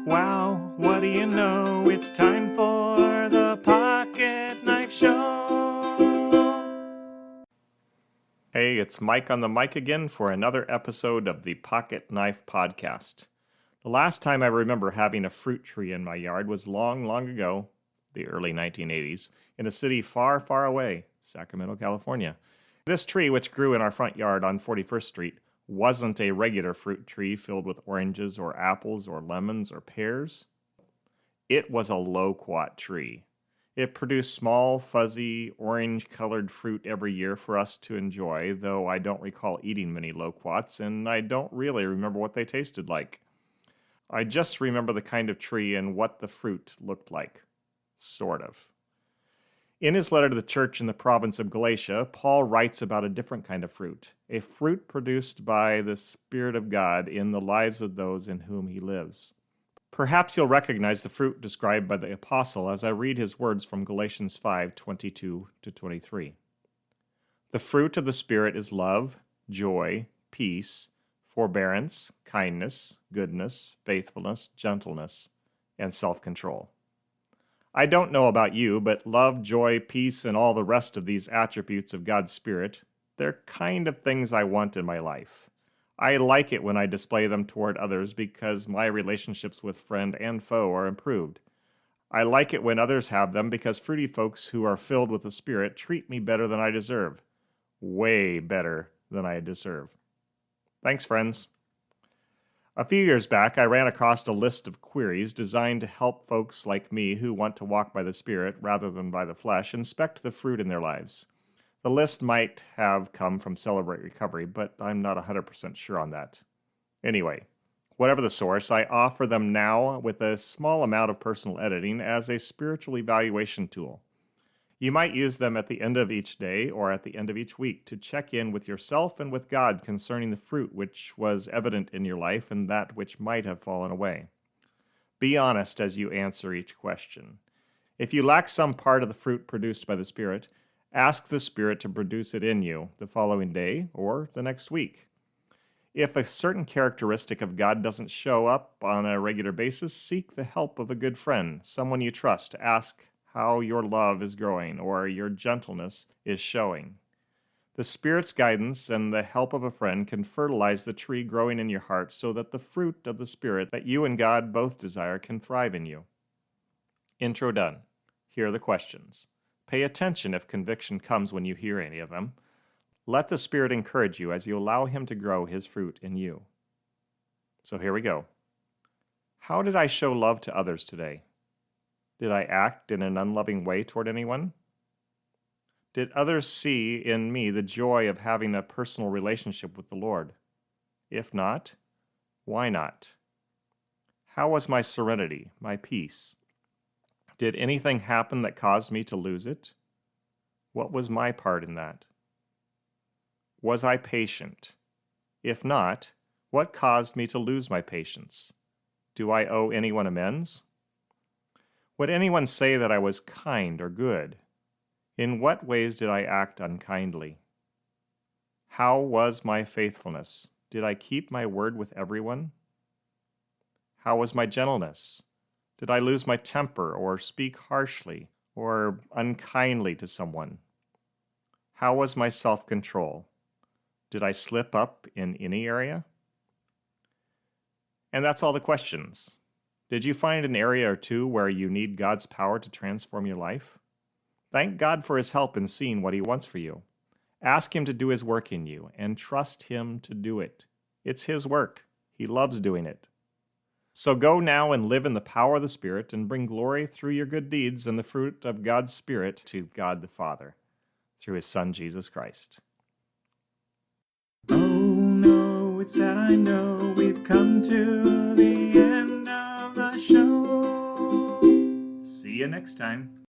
wow, what do you know? It's time for the Pocket Knife Show. Hey, it's Mike on the mic again for another episode of the Pocket Knife Podcast. The last time I remember having a fruit tree in my yard was long, long ago, the early 1980s, in a city far, far away, Sacramento, California. This tree, which grew in our front yard on 41st Street, wasn't a regular fruit tree filled with oranges or apples or lemons or pears. It was a loquat tree. It produced small, fuzzy, orange-colored fruit every year for us to enjoy, though I don't recall eating many loquats, and I don't really remember what they tasted like. I just remember the kind of tree and what the fruit looked like. Sort of. In his letter to the church in the province of Galatia, Paul writes about a different kind of fruit, a fruit produced by the Spirit of God in the lives of those in whom he lives. Perhaps you'll recognize the fruit described by the apostle as I read his words from Galatians 5:22-23. The fruit of the Spirit is love, joy, peace, forbearance, kindness, goodness, faithfulness, gentleness, and self-control. I don't know about you, but love, joy, peace, and all the rest of these attributes of God's Spirit, they're kind of things I want in my life. I like it when I display them toward others because my relationships with friend and foe are improved. I like it when others have them because fruity folks who are filled with the Spirit treat me better than I deserve. Way better than I deserve. Thanks, friends. A few years back, I ran across a list of queries designed to help folks like me who want to walk by the Spirit rather than by the flesh inspect the fruit in their lives. The list might have come from Celebrate Recovery, but I'm not 100% sure on that. Anyway, whatever the source, I offer them now with a small amount of personal editing as a spiritual evaluation tool. You might use them at the end of each day or at the end of each week to check in with yourself and with God concerning the fruit which was evident in your life and that which might have fallen away. Be honest as you answer each question. If you lack some part of the fruit produced by the Spirit, ask the Spirit to produce it in you the following day or the next week. If a certain characteristic of God doesn't show up on a regular basis, seek the help of a good friend, someone you trust, to ask how your love is growing or your gentleness is showing. The Spirit's guidance and the help of a friend can fertilize the tree growing in your heart so that the fruit of the Spirit that you and God both desire can thrive in you. Intro done. Here are the questions. Pay attention if conviction comes when you hear any of them. Let the Spirit encourage you as you allow Him to grow His fruit in you. So here we go. How did I show love to others today? Did I act in an unloving way toward anyone? Did others see in me the joy of having a personal relationship with the Lord? If not, why not? How was my serenity, my peace? Did anything happen that caused me to lose it? What was my part in that? Was I patient? If not, what caused me to lose my patience? Do I owe anyone amends? Would anyone say that I was kind or good? In what ways did I act unkindly? How was my faithfulness? Did I keep my word with everyone? How was my gentleness? Did I lose my temper or speak harshly or unkindly to someone? How was my self-control? Did I slip up in any area? And that's all the questions. Did you find an area or two where you need God's power to transform your life? Thank God for His help in seeing what He wants for you. Ask Him to do His work in you and trust Him to do it. It's His work. He loves doing it. So go now and live in the power of the Spirit and bring glory through your good deeds and the fruit of God's Spirit to God the Father, through His Son, Jesus Christ. Oh no, it's sad I know we've come to the end of the show. See you next time.